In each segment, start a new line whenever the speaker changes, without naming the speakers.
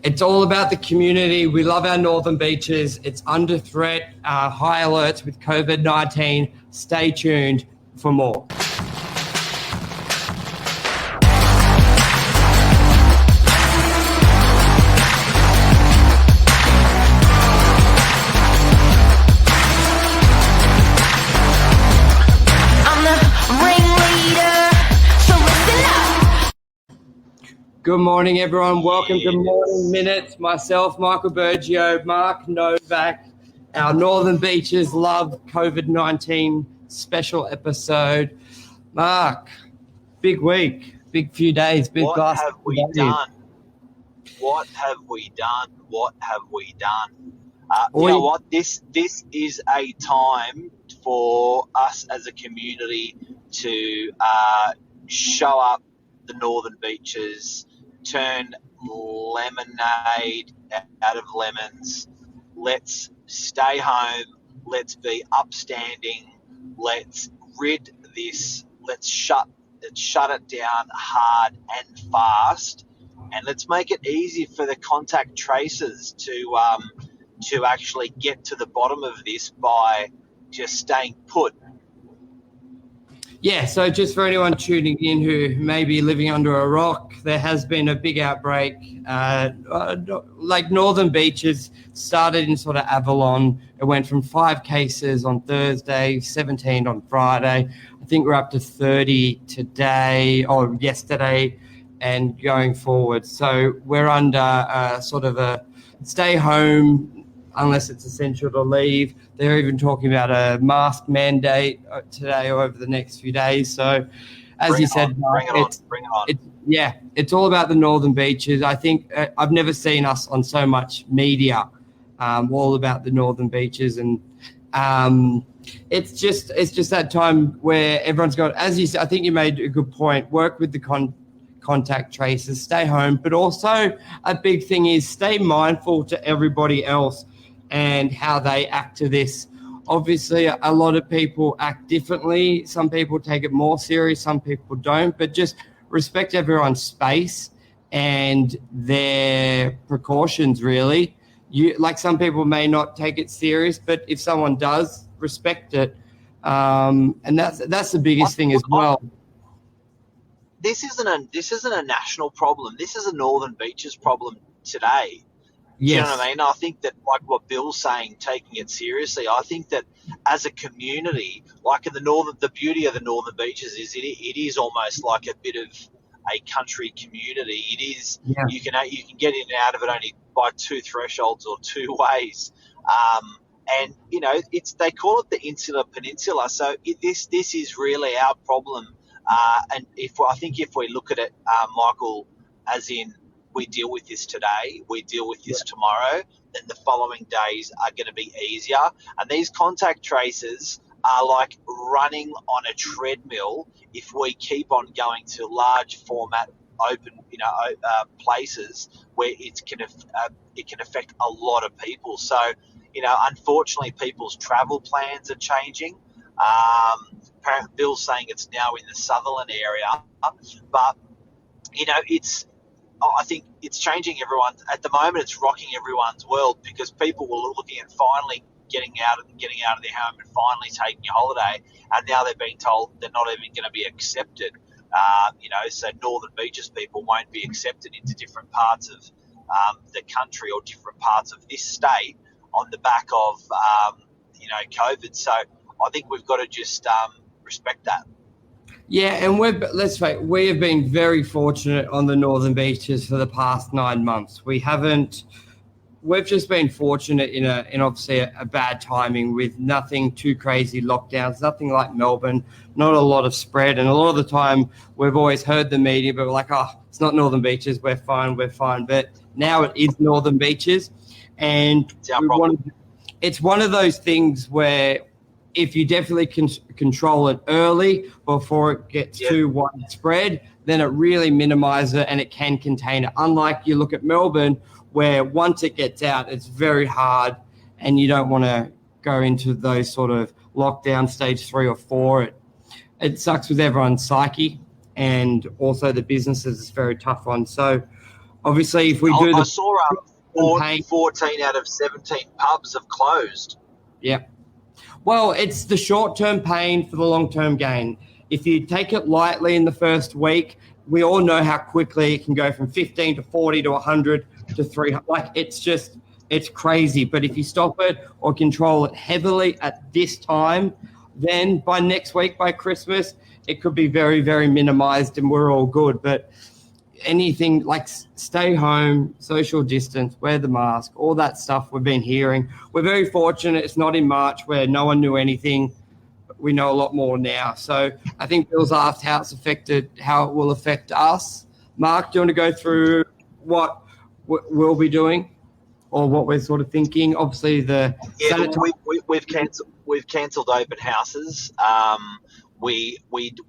It's all about the community. We love our northern beaches. It's under threat, high alerts with COVID-19. Stay tuned for more. Good morning, everyone. Welcome to Morning Minutes. Myself, Michael Bergio, Mark Novak. Our Northern Beaches Love COVID-19 special episode. Mark, big week, big few days, big
What have we done? What have we done? What have we done? You know what? This is a time for us as a community to show up the Northern Beaches, turn lemonade out of lemons. Let's stay home. Let's be upstanding. Let's rid this. Let's shut it down hard and fast, and let's make it easy for the contact tracers to actually get to the bottom of this by just staying put.
Yeah, so just for anyone tuning in who may be living under a rock, there has been a big outbreak. Like Northern Beaches started in sort of Avalon. It went from 5 cases on Thursday, 17 on Friday. I think we're up to 30 today or yesterday and going forward. So we're under sort of a stay home unless it's essential to leave. They're even talking about a mask mandate today or over the next few days. So, as you said,
bring it on.
It's all about the Northern Beaches. I think I've never seen us on so much media, all about the Northern Beaches, and it's just that time where everyone's got, as you said, I think you made a good point. Work with the contact tracers, stay home, but also a big thing is stay mindful to everybody else and how they act to this. Obviously, a lot of people act differently. Some people take it more serious, some people don't, but just respect everyone's space and their precautions, really. Like some people may not take it serious, but if someone does, respect it. And that's the biggest thing as well.
This isn't a national problem. This is a Northern Beaches problem today.
Yes.
You know what I mean? I think that, like what Bill's saying, taking it seriously, I think that as a community, like in the beauty of the Northern Beaches is it is almost like a bit of a country community. It is,
yeah.
You can get in and out of it only by 2 thresholds or 2 ways. And you know, they call it the Insular Peninsula. So this is really our problem. And I think if we look at it, Michael, as in, we deal with this today, we deal with this tomorrow, then the following days are going to be easier. And these contact tracers are like running on a treadmill if we keep on going to large format open, places where it can affect a lot of people. So, unfortunately, people's travel plans are changing. Apparently, Bill's saying it's now in the Sutherland area, but I think it's changing everyone. At the moment, it's rocking everyone's world because people were looking at finally getting out of their home and finally taking a holiday, and now they're being told they're not even going to be accepted. So Northern Beaches people won't be accepted into different parts of the country or different parts of this state on the back of COVID. So I think we've got to just respect that.
Yeah, and we have been very fortunate on the Northern Beaches for the past 9 months. We've just been fortunate in obviously a bad timing with nothing too crazy lockdowns, nothing like Melbourne, not a lot of spread. And a lot of the time we've always heard the media, but we're like, it's not Northern Beaches, we're fine. But now it is Northern Beaches. And it's one of those things where if you definitely can control it early before it gets too widespread, then it really minimizes it and it can contain it. Unlike you look at Melbourne, where once it gets out, it's very hard and you don't want to go into those sort of lockdown stage 3 or 4. It sucks with everyone's psyche and also the businesses it's very tough on. So Obviously, if we do
I
the
saw 14 out of 17 pubs have closed.
yeah. Well, it's the short-term pain for the long-term gain. If you take it lightly in the first week, we all know how quickly it can go from 15 to 40 to 100 to 300. Like, it's crazy. But if you stop it or control it heavily at this time, then by next week, by Christmas, it could be very, very minimized and we're all good. But anything like stay home, social distance, wear the mask, all that stuff we've been hearing. We're very fortunate it's not in March where no one knew anything. We know a lot more now. So I think Bill's asked how it will affect us. Mark, do you want to go through what we'll be doing or what we're sort of thinking? Obviously,
we've cancelled open houses. We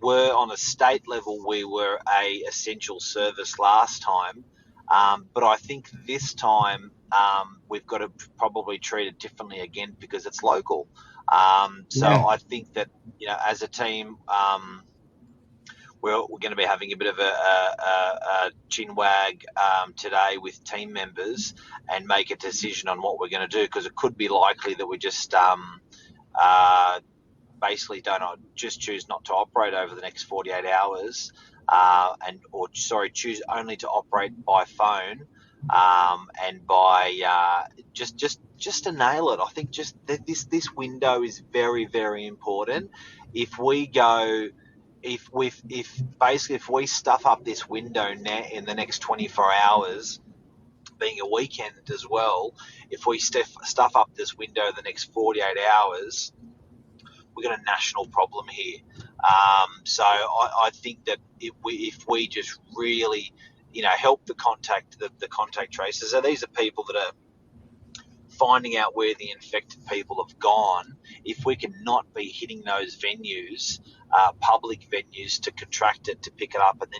were on a state level, we were a essential service last time, but I think this time we've got to probably treat it differently again because it's local. I think that, as a team, we're going to be having a bit of a chin wag today with team members and make a decision on what we're going to do, because it could be likely that we just basically choose not to operate over the next 48 hours, choose only to operate by phone, and by just to nail it. I think just that this window is very, very important. If we stuff up this window now in the next 24 hours, being a weekend as well, if we stuff up this window the next 48 hours, we've got a national problem here. So I think that if we just really, help the contact tracers. So these are people that are finding out where the infected people have gone. If we can not be hitting those venues, public venues, to contract it, to pick it up, and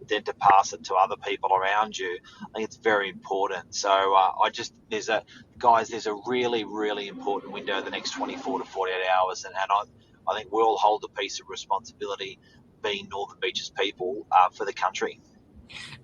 then to pass it to other people around you, I think it's very important. So there's a really, really important window the next 24 to 48 hours, and I think we all hold a piece of responsibility, being Northern Beaches people, for the country.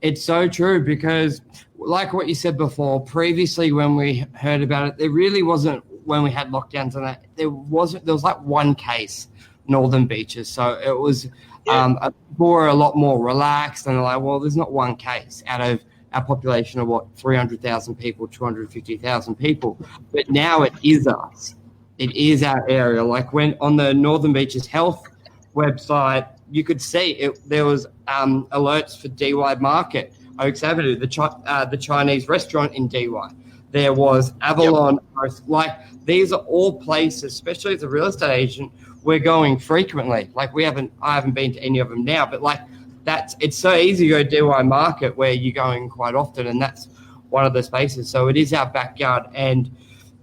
It's so true, because like what you said before, previously when we heard about it, there really wasn't, when we had lockdowns and that, there was like one case, Northern Beaches. So it was, people were a lot more relaxed, and they're like, well, there's not one case out of our population of 300,000 people, 250,000 people. But now it is us. It is our area. Like when on the Northern Beaches Health website, you could see there was alerts for DY Market, Oaks Avenue, the Chinese restaurant in DY. There was Avalon. Yep. Like, these are all places, especially as a real estate agent, we're going frequently. Like, I haven't been to any of them now, but like it's so easy to go to DY Market where you're going quite often, and that's one of the spaces. So it is our backyard, and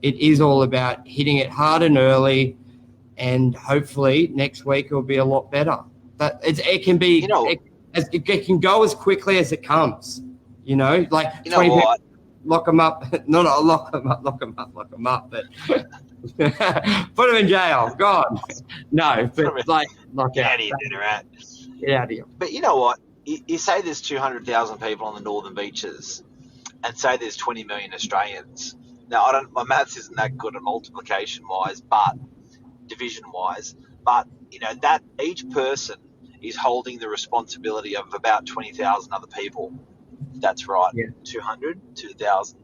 it is all about hitting it hard and early, and hopefully next week it'll be a lot better. But it can be, it can go as quickly as it comes, like 20 people, lock them up, not lock them up, but put them in jail, God. No, but like, lock
get
out.
Out of here, right?
Get out of here.
But you know what? You say there's 200,000 people on the Northern Beaches, and say there's 20 million Australians. Now, my maths isn't that good at multiplication-wise, but division-wise, but that each person is holding the responsibility of about 20,000 other people. That's right. Yeah. 200, 2,000,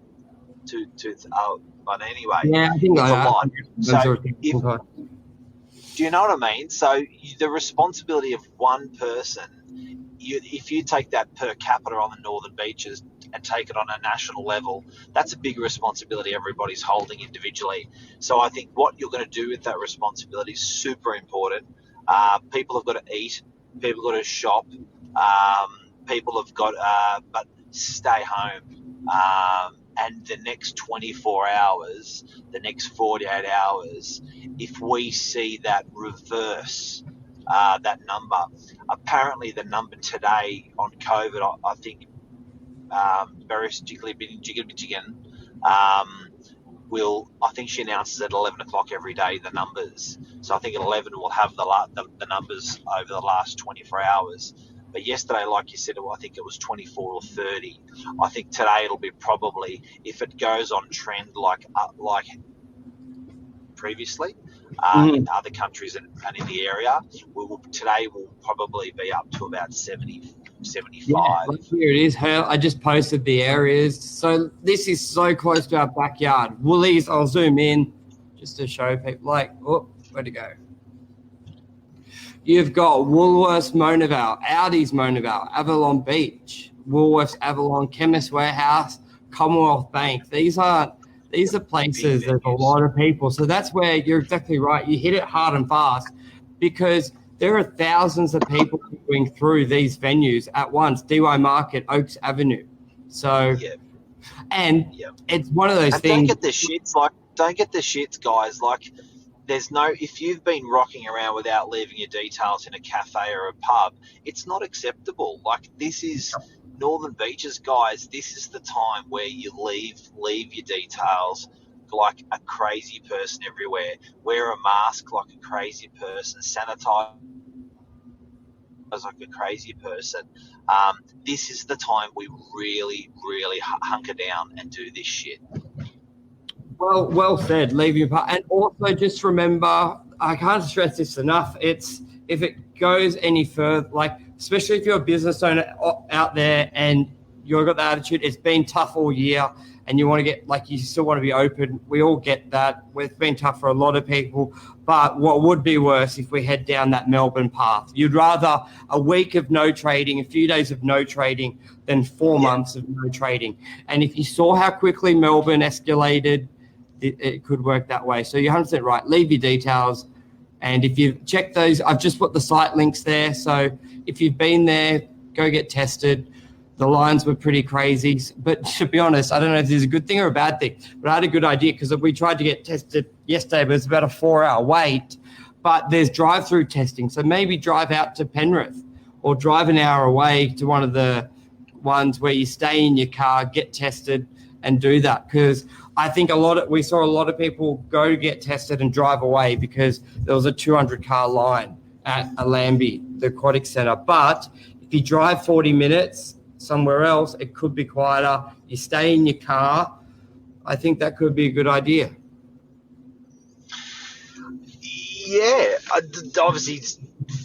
but anyway,
yeah, I think
it's a lot. So
do
you know what I mean? So the responsibility of one person, if you take that per capita on the Northern Beaches and take it on a national level, that's a big responsibility everybody's holding individually. So I think what you're going to do with that responsibility is super important. People have got to eat, people have got to shop, people have got, but stay home. And the next 24 hours, the next 48 hours, if we see that reverse, that number, apparently the number today on COVID, I think, very particularly Jiggan, I think she announces at 11 o'clock every day the numbers. So I think at 11 we'll have the numbers over the last 24 hours. But yesterday, like you said, I think it was 24 or 30. I think today it'll be probably, if it goes on trend like previously in other countries and in the area, today will probably be up to about 70, 75.
Yeah, here it is. I just posted the areas. So this is so close to our backyard. Woolies, I'll zoom in just to show people. Where'd it go? You've got Woolworths Mona Vale, Audi's Mona Vale, Avalon Beach, Woolworths Avalon, Chemist Warehouse, Commonwealth Bank. These are places there's a lot of people. So that's where you're exactly right. You hit it hard and fast because there are thousands of people going through these venues at once. DY Market, Oaks Avenue. So, it's one of those things.
Don't get the shits, guys. Like, if you've been rocking around without leaving your details in a cafe or a pub, it's not acceptable. Like, this is Northern Beaches, guys. This is the time where you leave your details like a crazy person everywhere. Wear a mask like a crazy person. Sanitize like a crazy person. This is the time we really, really hunker down and do this shit.
Well said. Leave your part, and also just remember, I can't stress this enough. It's if it goes any further, like especially if you're a business owner out there and you've got the attitude, it's been tough all year, and you want to get you still want to be open. We all get that. It's been tough for a lot of people, but what would be worse if we head down that Melbourne path? You'd rather a week of no trading, a few days of no trading, than 4 months of no trading. And if you saw how quickly Melbourne escalated, it could work that way. So you're 100% right. Leave your details. And if you check those, I've just put the site links there. So if you've been there, go get tested. The lines were pretty crazy. But to be honest, I don't know if this is a good thing or a bad thing. But I had a good idea because we tried to get tested yesterday, but it's about a 4-hour wait. But there's drive-through testing. So maybe drive out to Penrith or drive an hour away to one of the ones where you stay in your car, get tested, and do that. Because I think we saw a lot of people go get tested and drive away because there was a 200-car line at Allambie, the aquatic centre. But if you drive 40 minutes somewhere else, it could be quieter. You stay in your car. I think that could be a good idea.
Yeah, obviously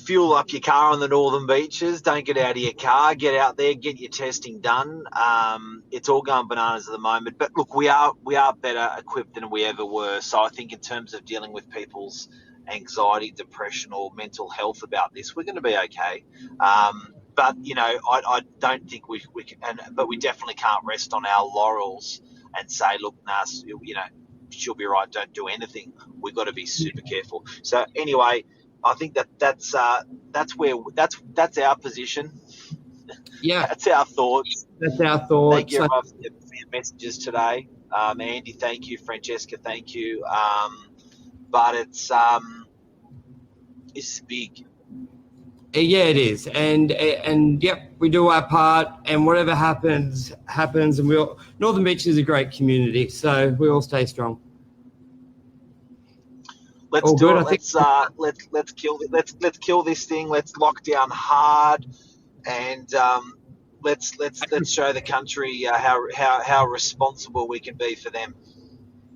fuel up your car on the Northern Beaches. Don't get out of your car. Get out there, get your testing done. It's all going bananas at the moment. But look, we are better equipped than we ever were. So I think in terms of dealing with people's anxiety, depression, or mental health about this, we're going to be okay. But I don't think we can. But we definitely can't rest on our laurels and say, look, Nas, she'll be right. Don't do anything. We've got to be super careful. So anyway, I think that's our position.
Yeah,
that's our thoughts.
Thank you
everyone for your messages today. Andy, thank you. Francesca, thank you. But it's big.
Yeah, it is, and yep, we do our part, and whatever happens, and Northern Beach is a great community, so we all stay strong.
Let's do it. Let's kill this thing. Let's lock down hard, and let's show the country how responsible we can be for them.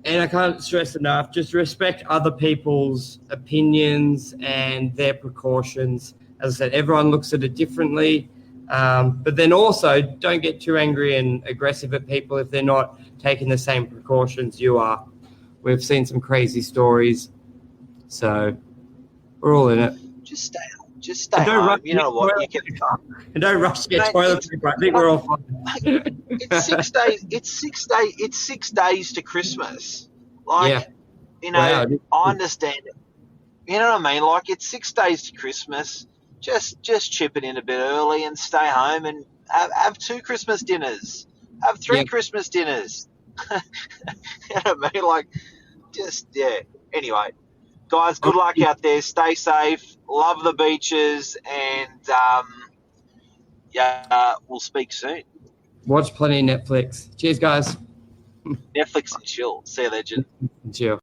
And I can't stress enough, just respect other people's opinions and their precautions. As I said, everyone looks at it differently, but then also don't get too angry and aggressive at people if they're not taking the same precautions you are. We've seen some crazy stories, so we're all in it.
Just stay home. You know what?
And don't rush to get toilet paper. I think we're all fine.
It's 6 days. It's 6 days to Christmas. I understand it. You know what I mean? Like, it's 6 days to Christmas. Just chip it in a bit early and stay home and have 2 Christmas dinners. Have 3 Christmas dinners. You know what I mean? Like, Anyway, guys, good luck out there. Stay safe. Love the beaches. And, we'll speak soon.
Watch plenty of Netflix. Cheers, guys.
Netflix and chill. See you, legend.
Chill.